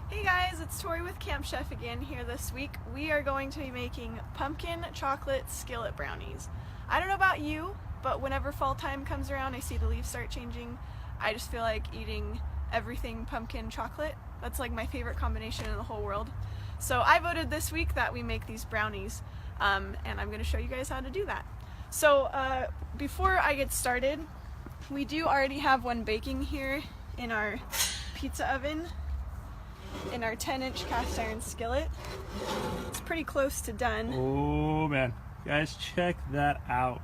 Hey guys, it's Tori with Camp Chef again here this week. We are going to be making pumpkin chocolate skillet brownies. I don't know about you, but whenever fall time comes around, I see the leaves start changing. I just feel like eating everything pumpkin chocolate. That's like my favorite combination in the whole world. So I voted this week that we make these brownies, and I'm going to show you guys how to do that. So before I get started, we do already have one baking here in our pizza oven, in our 10-inch cast iron skillet. It's pretty close to done. Oh man, guys, check that out.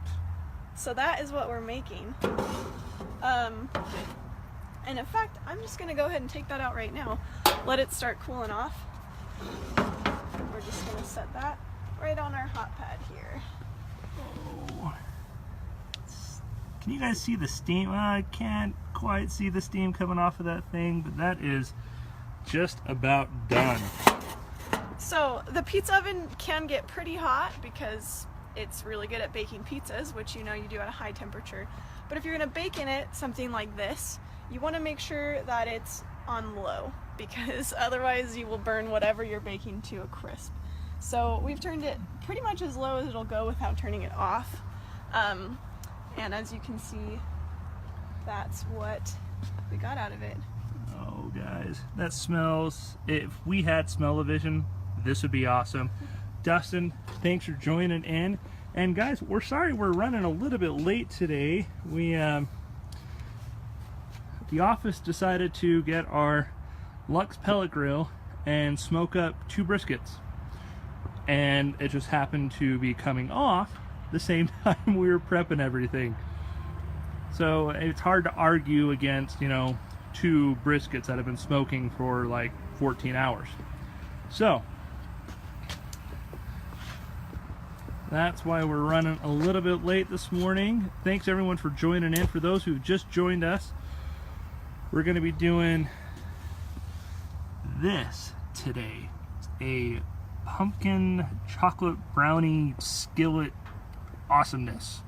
So that is what we're making. And in fact, I'm just gonna go ahead and take that out right now. Let it start cooling off. We're just gonna set that right on our hot pad here. Oh. Can you guys see the steam? I can't quite see the steam coming off of that thing, but that is just about done. So the pizza oven can get pretty hot because it's really good at baking pizzas, which you know you do at a high temperature. But if you're gonna bake in it something like this, you wanna make sure that it's on low, because otherwise you will burn whatever you're baking to a crisp. So we've turned it pretty much as low as it'll go without turning it off. And as you can see, that's what we got out of it. Oh guys, that smells, if we had smell-o-vision, this would be awesome. Dustin, thanks for joining in. And guys, we're sorry we're running a little bit late today. We the office decided to get our Lux pellet grill and smoke up 2 briskets, and it just happened to be coming off the same time we were prepping everything. So it's hard to argue against, you know, 2 briskets that have been smoking for like 14 hours. So that's why we're running a little bit late this morning. Thanks everyone for joining in. For those who've just joined us, we're going to be doing this today. It's a pumpkin chocolate brownie skillet awesomeness.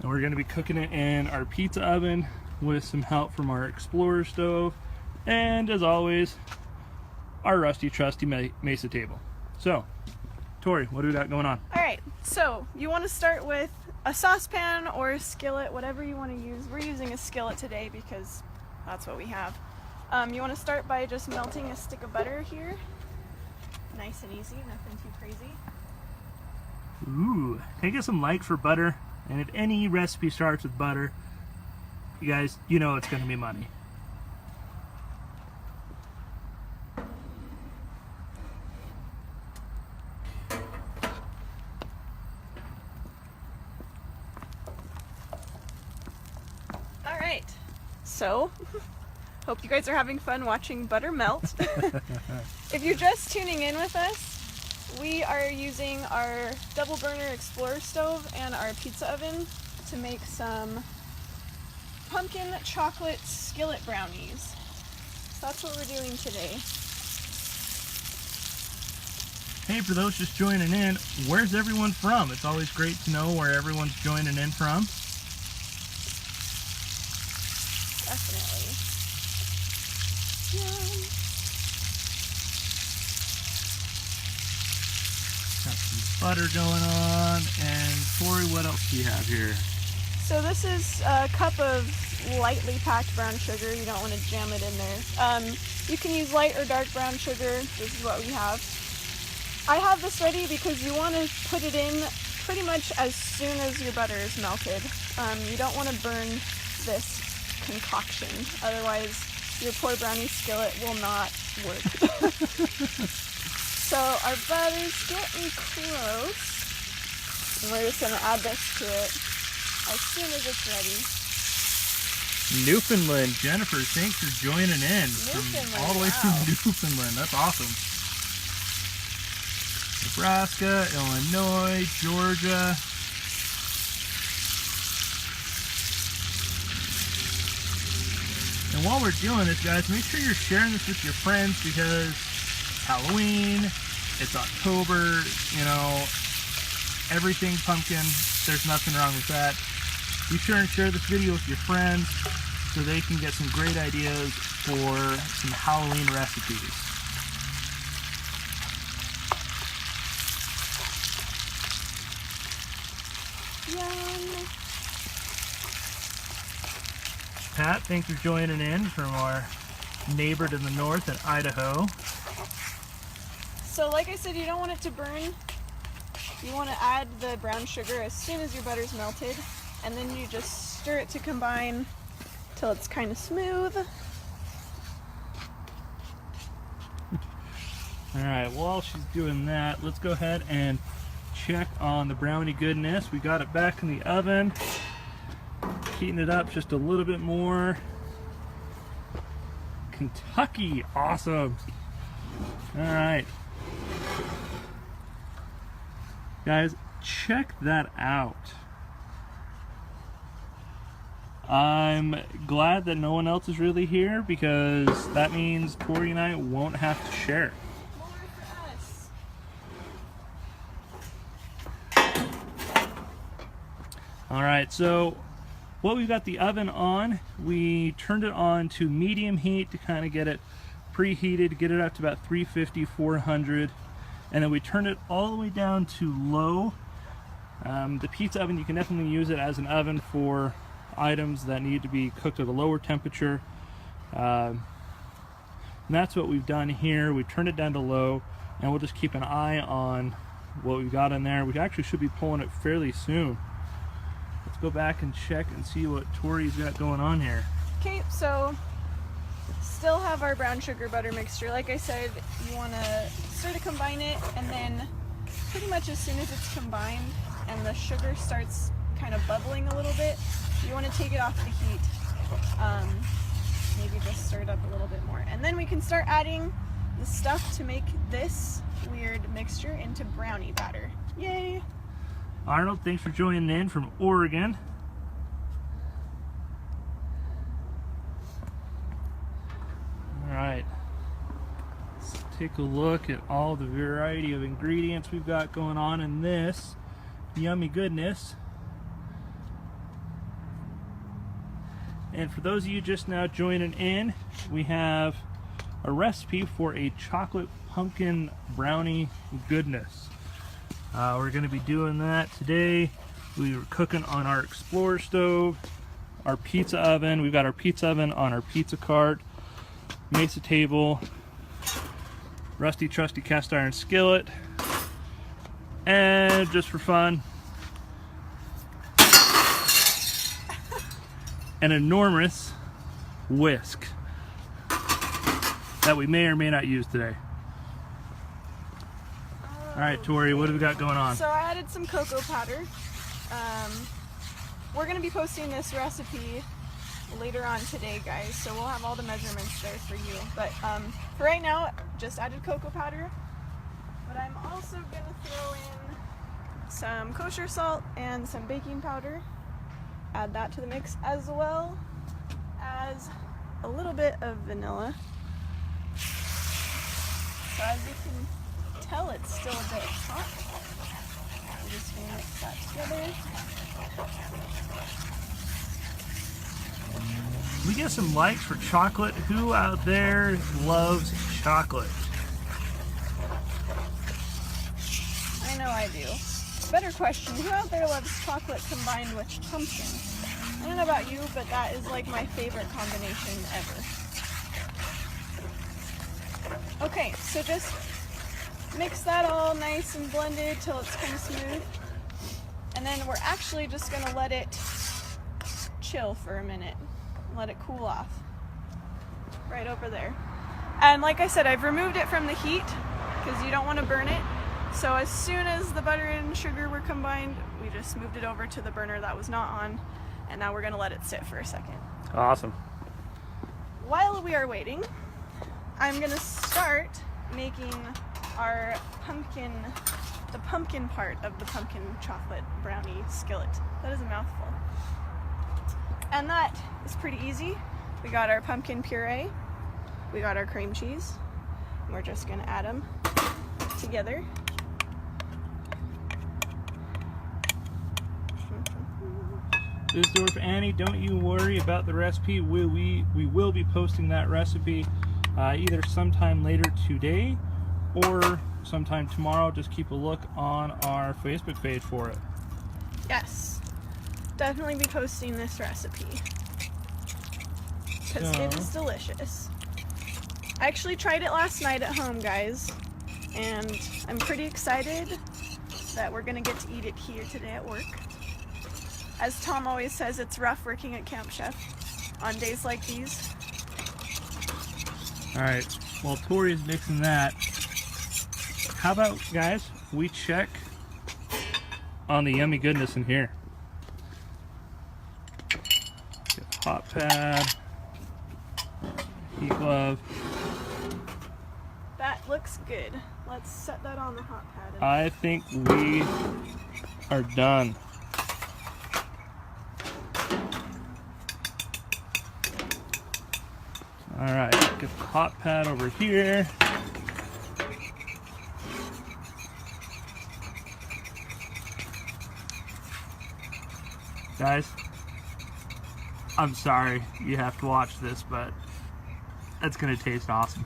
And we're going to be cooking it in our pizza oven with some help from our Explorer stove, and as always, our rusty trusty mesa table. So, Tori, what do we got going on? Alright, so you want to start with a saucepan or a skillet, whatever you want to use. We're using a skillet today because that's what we have. You want to start by just melting a stick of butter here. Nice and easy, nothing too crazy. Ooh, can I get some light for butter? And if any recipe starts with butter, you guys, you know it's going to be money. All right, so hope you guys are having fun watching butter melt. If you're just tuning in with us, we are using our double burner Explorer stove and our pizza oven to make some pumpkin chocolate skillet brownies. So that's what we're doing today. Hey, for those just joining in, where's everyone from? It's always great to know where everyone's joining in from. Definitely. Yum. Got some butter going on, and Tori, what else do you have here? So this is a cup of lightly packed brown sugar. You don't want to jam it in there. You can use light or dark brown sugar. This is what we have. I have this ready because you want to put it in pretty much as soon as your butter is melted. You don't want to burn this concoction, otherwise your poor brownie skillet will not work. So our butter's getting close, and we're just going to add this to it as soon as it's ready. Newfoundland, Jennifer, thanks for joining in from all the way from Newfoundland. That's awesome. Nebraska, Illinois, Georgia. And while we're doing this, guys, make sure you're sharing this with your friends, because it's Halloween, it's October, you know, everything pumpkin. There's nothing wrong with that. Be sure and share this video with your friends so they can get some great ideas for some Halloween recipes. Yum. Pat, thanks for joining in from our neighbor to the north in Idaho. So like I said, you don't want it to burn. You want to add the brown sugar as soon as your butter's melted, and then you just stir it to combine till it's kind of smooth. Alright, while she's doing that, let's go ahead and check on the brownie goodness. We got it back in the oven, heating it up just a little bit more. Kentucky, awesome. Alright. Guys, check that out. I'm glad that no one else is really here because that means Tori and I won't have to share. More for us. Alright, so what we've got the oven on, we turned it on to medium heat to kind of get it preheated, get it up to about 350, 400. And then we turn it all the way down to low. The pizza oven, you can definitely use it as an oven for items that need to be cooked at a lower temperature. And that's what we've done here. We turned it down to low, and we'll just keep an eye on what we've got in there. We actually should be pulling it fairly soon. Let's go back and check and see what Tori's got going on here. Okay, so still have our brown sugar butter mixture. Like I said, you want to sort of combine it, and then pretty much as soon as it's combined and the sugar starts kind of bubbling a little bit, you want to take it off the heat. Maybe just stir it up a little bit more. And then we can start adding the stuff to make this weird mixture into brownie batter. Yay! Arnold, thanks for joining in from Oregon. Alright, let's take a look at all the variety of ingredients we've got going on in this yummy goodness. And for those of you just now joining in, we have a recipe for a chocolate pumpkin brownie goodness. We're going to be doing that today. We were cooking on our Explorer stove, our pizza oven. We've got our pizza oven on our pizza cart, mesa table, rusty trusty cast iron skillet, and just for fun, an enormous whisk that we may or may not use today. Alright, Tori, what have we got going on? So I added some cocoa powder. We're going to be posting this recipe later on today, guys, so we'll have all the measurements there for you. But for right now, just added cocoa powder. But I'm also going to throw in some kosher salt and some baking powder. Add that to the mix, as well as a little bit of vanilla. So as you can tell, it's still a bit hot. I'm just going to mix that together. We get some likes for chocolate. Who out there loves chocolate? I know I do. Better question, who out there loves chocolate combined with pumpkin? I don't know about you, but that is like my favorite combination ever. Okay, so just mix that all nice and blended till it's kind of smooth. And then we're actually just going to let it chill for a minute. Let it cool off. Right over there. And like I said, I've removed it from the heat because you don't want to burn it. So as soon as the butter and sugar were combined, we just moved it over to the burner that was not on. And now we're going to let it sit for a second. Awesome. While we are waiting, I'm going to start making our pumpkin, the pumpkin part of the pumpkin chocolate brownie skillet. That is a mouthful. And that is pretty easy. We got our pumpkin puree, we got our cream cheese, and we're just going to add them together. Bisdorf Annie, don't you worry about the recipe. We will be posting that recipe either sometime later today or sometime tomorrow. Just keep a look on our Facebook page for it. Yes, definitely be posting this recipe because it is delicious. I actually tried it last night at home, guys, and I'm pretty excited that we're gonna get to eat it here today at work. As Tom always says, it's rough working at Camp Chef on days like these. Alright, while Tori's mixing that, how about, guys, we check on the yummy goodness in here. Get a hot pad, heat glove. That looks good. Let's set that on the hot pad. I think we are done. Alright, get the hot pad over here. Guys, I'm sorry you have to watch this, but it's going to taste awesome.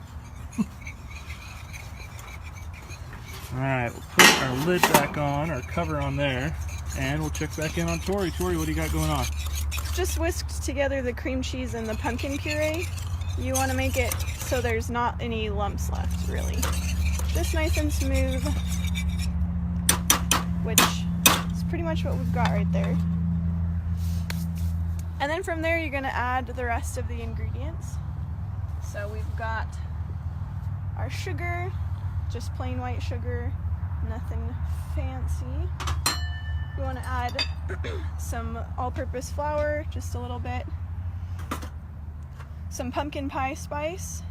Alright, we'll put our lid back on, our cover on there, and we'll check back in on Tori. Tori, what do you got going on? Just whisked together the cream cheese and the pumpkin puree. You want to make it so there's not any lumps left, really. Just nice and smooth, which is pretty much what we've got right there. And then from there, you're going to add the rest of the ingredients. So we've got our sugar, just plain white sugar, nothing fancy. We want to add some all-purpose flour, just a little bit. Some pumpkin pie spice,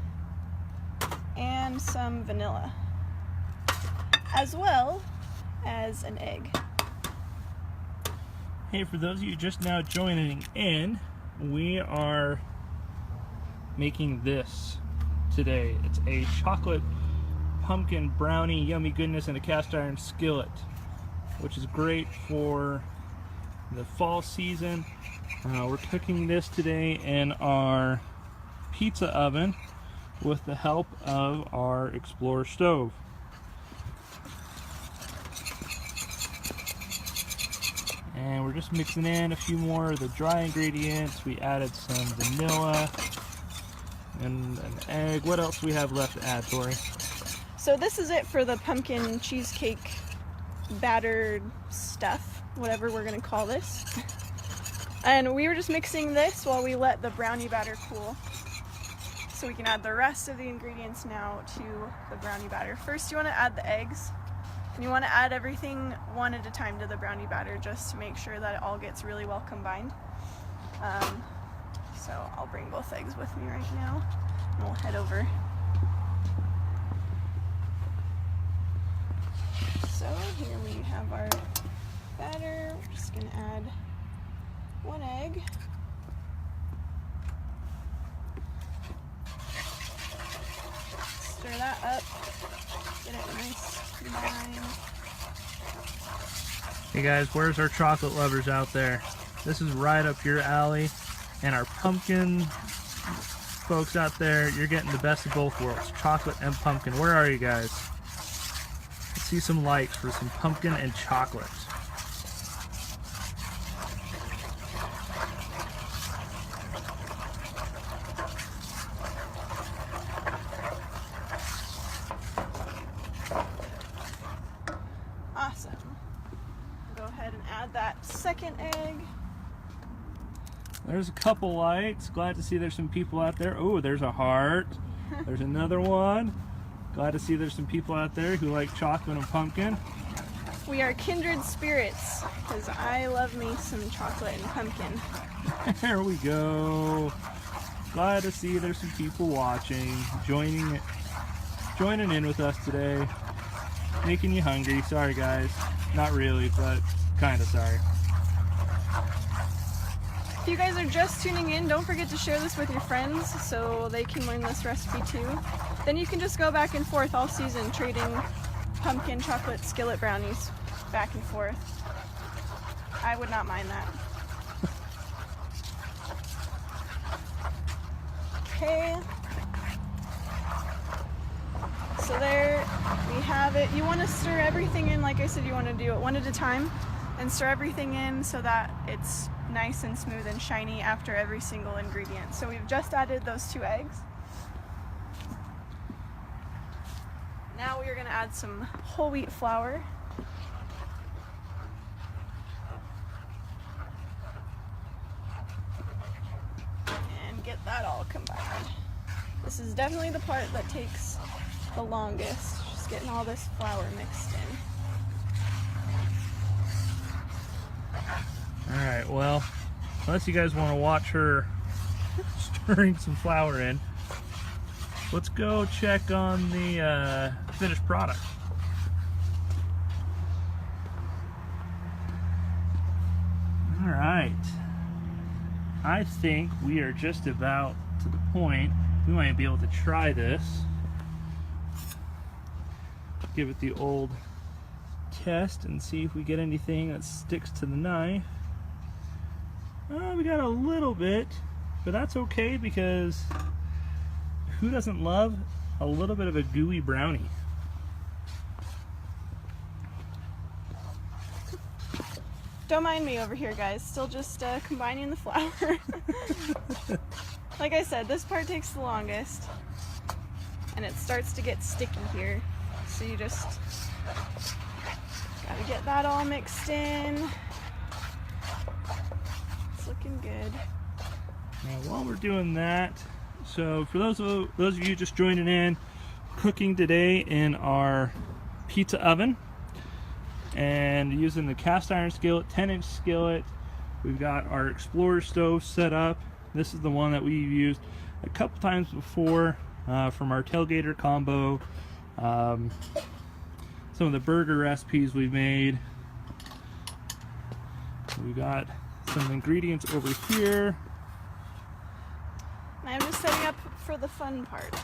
and some vanilla, as well as an egg. Hey, for those of you just now joining in, we are making this today. It's a chocolate pumpkin brownie yummy goodness in a cast iron skillet, which is great for the fall season. We're cooking this today in our pizza oven with the help of our Explorer stove. And we're just mixing in a few more of the dry ingredients. We added some vanilla and an egg. What else do we have left to add, Tori? So this is it for the pumpkin cheesecake battered stuff, whatever we're gonna call this. And we were just mixing this while we let the brownie batter cool. So we can add the rest of the ingredients now to the brownie batter. First, you want to add the eggs, and you want to add everything one at a time to the brownie batter just to make sure that it all gets really well combined. So I'll bring both eggs with me right now, and we'll head over. So here we have our batter. We're just going to add one egg. Stir that up, get it nice combined. Hey guys, where's our chocolate lovers out there? This is right up your alley. And our pumpkin folks out there, you're getting the best of both worlds, chocolate and pumpkin. Where are you guys? Let's see some likes for some pumpkin and chocolate. Awesome. Go ahead and add that second egg. There's a couple lights. Glad to see there's some people out there. Oh, there's a heart. There's another one. Glad to see there's some people out there who like chocolate and pumpkin. We are kindred spirits, because I love me some chocolate and pumpkin. There we go. Glad to see there's some people watching, joining in with us today. Making you hungry. Sorry guys. Not really, but kind of sorry. If you guys are just tuning in, don't forget to share this with your friends so they can learn this recipe too. Then you can just go back and forth all season trading pumpkin chocolate skillet brownies back and forth. I would not mind that. Okay. So there we have it. You want to stir everything in, like I said, you want to do it one at a time and stir everything in so that it's nice and smooth and shiny after every single ingredient. So we've just added those 2 eggs. Now we are going to add some whole wheat flour. And get that all combined. This is definitely the part that takes the longest, just getting all this flour mixed in. Alright, well, unless you guys want to watch her stirring some flour in, let's go check on the finished product. Alright, I think we are just about to the point we might be able to try this. Give it the old test and see if we get anything that sticks to the knife. We got a little bit, but that's okay because who doesn't love a little bit of a gooey brownie? Don't mind me over here, guys. Still just combining the flour. Like I said, this part takes the longest, and it starts to get sticky here. So you just gotta get that all mixed in. It's looking good. Now, while we're doing that, so for those of you just joining in, cooking today in our pizza oven and using the cast iron skillet, 10-inch skillet. We've got our Explorer stove set up. This is the one that we've used a couple times before from our tailgater combo. Some of the burger recipes we've made. We got some ingredients over here. I'm just setting up for the fun part.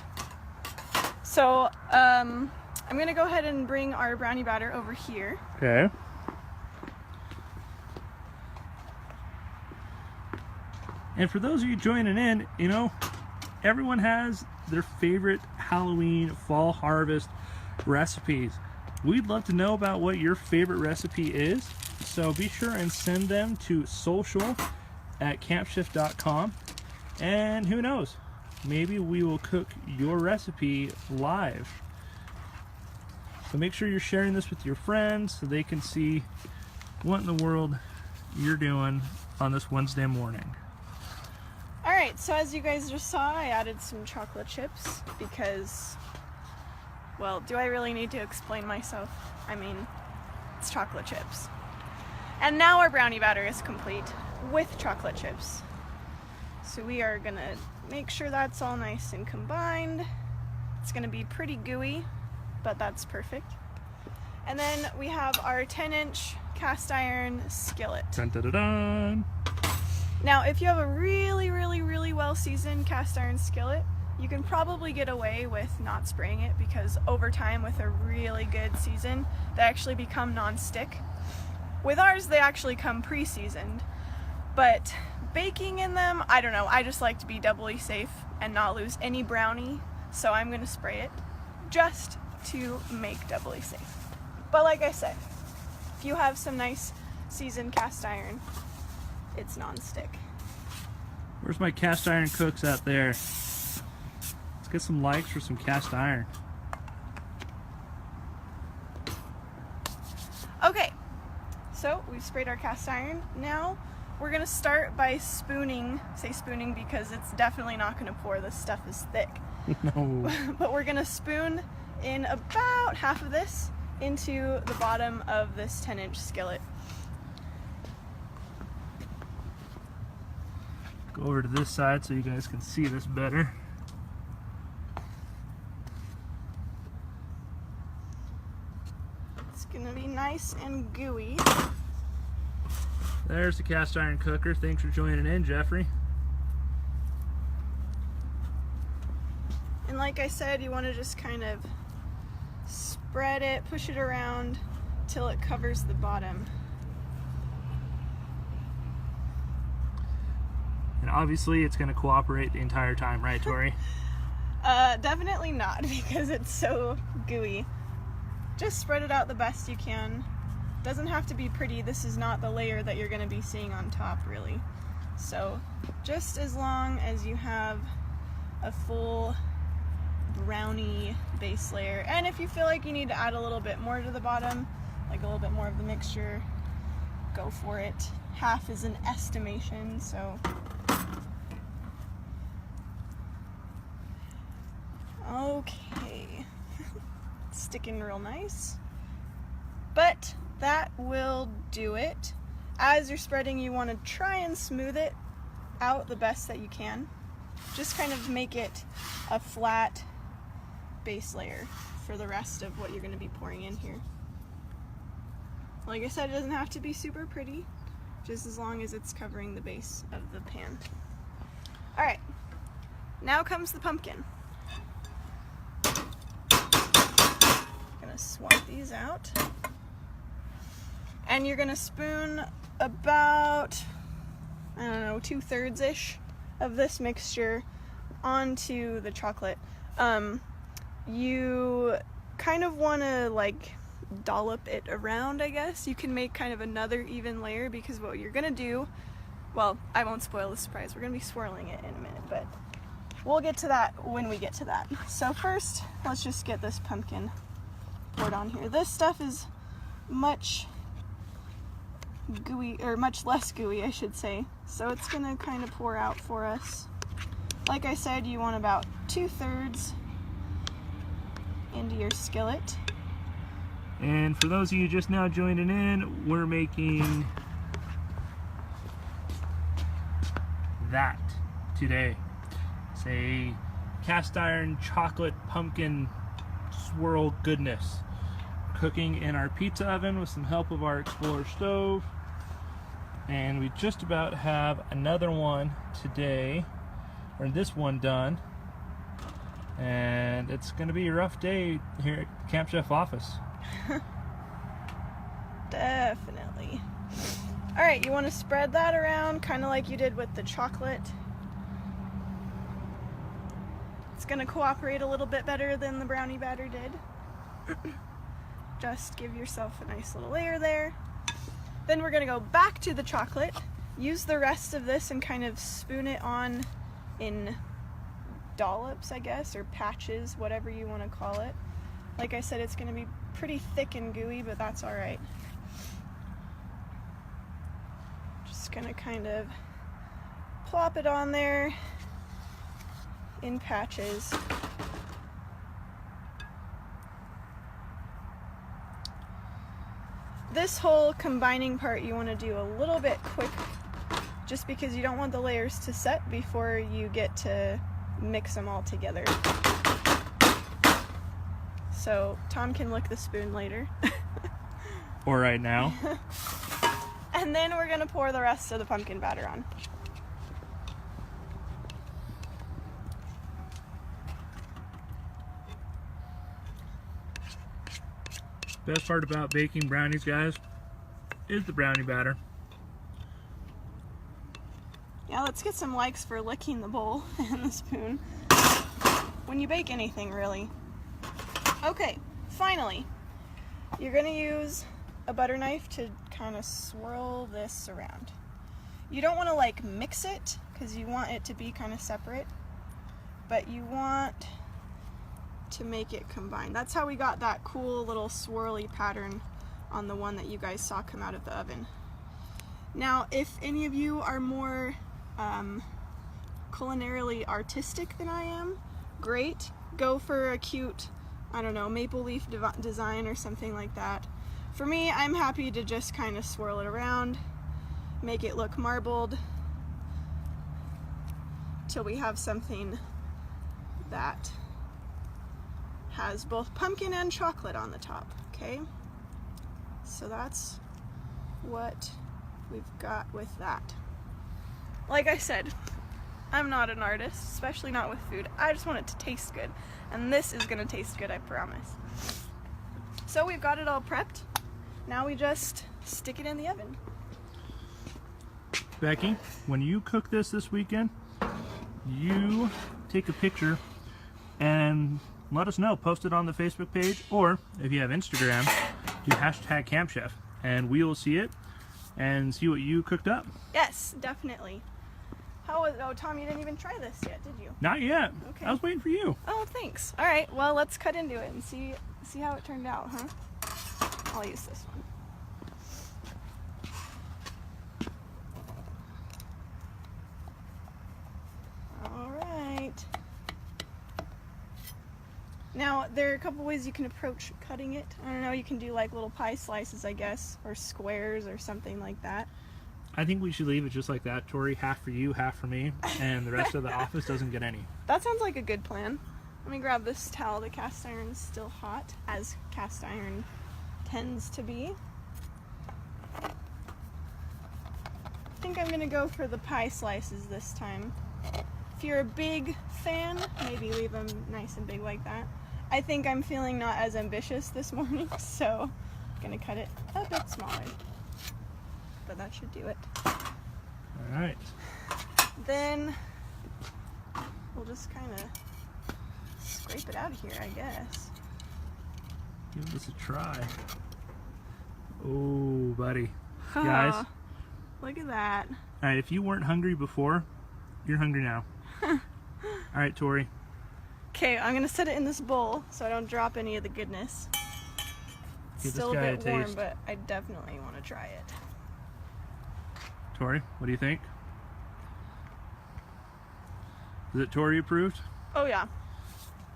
So I'm going to go ahead and bring our brownie batter over here. Okay. And for those of you joining in, you know, everyone has their favorite Halloween, fall harvest recipes. We'd love to know about what your favorite recipe is. So be sure and send them to social@campshift.com. And who knows, maybe we will cook your recipe live. So make sure you're sharing this with your friends so they can see what in the world you're doing on this Wednesday morning. Alright, so as you guys just saw, I added some chocolate chips because, well, do I really need to explain myself? I mean, it's chocolate chips. And now our brownie batter is complete with chocolate chips. So we are gonna make sure that's all nice and combined. It's gonna be pretty gooey, but that's perfect. And then we have our 10-inch cast iron skillet. Dun, dun, dun, dun. Now, if you have a really well seasoned cast iron skillet, you can probably get away with not spraying it because over time with a really good season, they actually become non-stick. With ours, they actually come pre-seasoned, but baking in them, I don't know, I just like to be doubly safe and not lose any brownie, so I'm gonna spray it just to make doubly safe. But like I said, if you have some nice seasoned cast iron, it's non-stick. Where's my cast iron cooks out there? Let's get some likes for some cast iron. Okay, so we've sprayed our cast iron. Now we're gonna start by spooning. Say spooning because it's definitely not gonna pour. This stuff is thick. No. But we're gonna spoon in about half of this into the bottom of this 10-inch skillet. Go over to this side so you guys can see this better. It's gonna be nice and gooey. There's the cast iron cooker. Thanks for joining in, Jeffrey. And like I said, you want to just kind of spread it, push it around till it covers the bottom. And obviously it's going to cooperate the entire time, right, Tori? Definitely not, because it's so gooey. Just spread it out the best you can. Doesn't have to be pretty. This is not the layer that you're going to be seeing on top, really. So just as long as you have a full brownie base layer, and if you feel like you need to add a little bit more to the bottom, like a little bit more of the mixture, go for it. Half is an estimation, so okay. Sticking real nice. But that will do it. As you're spreading, you want to try and smooth it out the best that you can. Just kind of make it a flat base layer for the rest of what you're going to be pouring in here. Like I said, it doesn't have to be super pretty, just as long as it's covering the base of the pan. Alright, now comes the pumpkin. Gonna swap these out. And you're gonna spoon about, I don't know, 2/3-ish of this mixture onto the chocolate. You kind of want to like dollop it around, I guess. You can make kind of another even layer, because what you're gonna do, well, I won't spoil the surprise, we're gonna be swirling it in a minute, but we'll get to that when we get to that. So first, let's just get this pumpkin poured on here. This stuff is much gooey, or much less gooey, I should say, so it's gonna kind of pour out for us. Like I said, you want about 2/3 into your skillet. And for those of you just now joining in, we're making that today. It's a cast iron chocolate pumpkin swirl goodness. Cooking in our pizza oven with some help of our Explorer stove. And we just about have another one today, or this one done. And it's going to be a rough day here at Camp Chef office. Definitely. Alright, you want to spread that around kind of like you did with the chocolate. It's going to cooperate a little bit better than the brownie batter did. Just give yourself a nice little layer there. Then we're going to go back to the chocolate. Use the rest of this and kind of spoon it on in dollops, I guess, or patches, whatever you want to call it. Like I said, it's going to be pretty thick and gooey, but that's alright. Just going to kind of plop it on there in patches. This whole combining part you want to do a little bit quick, just because you don't want the layers to set before you get to mix them all together. So Tom can lick the spoon later. Or right now. And then we're going to pour the rest of the pumpkin batter on. Best part about baking brownies, guys, is the brownie batter. Yeah, let's get some likes for licking the bowl and the spoon when you bake anything, really. Okay, finally, you're going to use a butter knife to kind of swirl this around. You don't want to like mix it, because you want it to be kind of separate, but you want to make it combine. That's how we got that cool little swirly pattern on the one that you guys saw come out of the oven. Now, if any of you are more culinarily artistic than I am, great. Go for a cute, I don't know, maple leaf design or something like that. For me, I'm happy to just kind of swirl it around, make it look marbled, till we have something that has both pumpkin and chocolate on the top, okay? So that's what we've got with that. Like I said, I'm not an artist, especially not with food. I just want it to taste good, and this is gonna taste good, I promise. So we've got it all prepped. Now we just stick it in the oven. Becky, when you cook this weekend, you take a picture and let us know. Post it on the Facebook page, or if you have Instagram, do hashtag Camp Chef, and we will see it and see what you cooked up. Yes, definitely. How was? Oh, Tom, you didn't even try this yet, did you? Not yet. Okay. I was waiting for you. Oh, thanks. All right. Well, let's cut into it and see how it turned out, huh? I'll use this one. All right. Now, there are a couple ways you can approach cutting it. I don't know, you can do like little pie slices, I guess, or squares or something like that. I think we should leave it just like that, Tori. Half for you, half for me, and the rest of the office doesn't get any. That sounds like a good plan. Let me grab this towel. The cast iron is still hot, as cast iron tends to be. I think I'm gonna go for the pie slices this time. If you're a big fan, maybe leave them nice and big like that. I think I'm feeling not as ambitious this morning, so I'm gonna cut it a bit smaller. But that should do it. All right. Then we'll just kind of scrape it out of here, I guess. Give this a try. Oh, buddy. Guys. Look at that. All right, if you weren't hungry before, you're hungry now. All right, Tori. Okay, I'm gonna set it in this bowl so I don't drop any of the goodness. It's Give still this a guy bit a warm, taste. but I definitely want to try it. Tori, what do you think? Is it Tori approved? Oh yeah.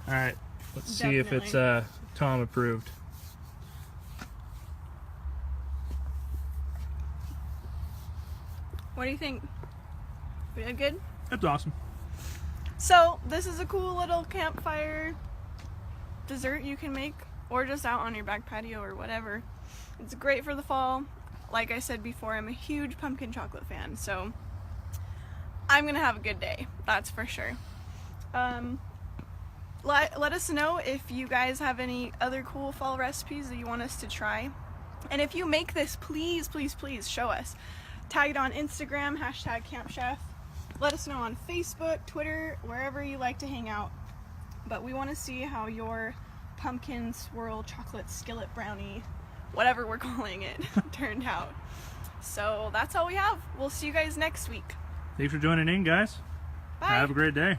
All right, let's see if it's Tom approved. What do you think? We did good? That's awesome. So, this is a cool little campfire dessert you can make, or just out on your back patio or whatever. It's great for the fall. Like I said before, I'm a huge pumpkin chocolate fan, so I'm gonna have a good day, that's for sure. Let us know if you guys have any other cool fall recipes that you want us to try. And if you make this, please, please, please show us. Tag it on Instagram, hashtag Camp Chef. Let us know on Facebook, Twitter, wherever you like to hang out. But we want to see how your pumpkin swirl chocolate skillet brownie, whatever we're calling it, turned out. So that's all we have. We'll see you guys next week. Thanks for joining in, guys. Bye. Have a great day.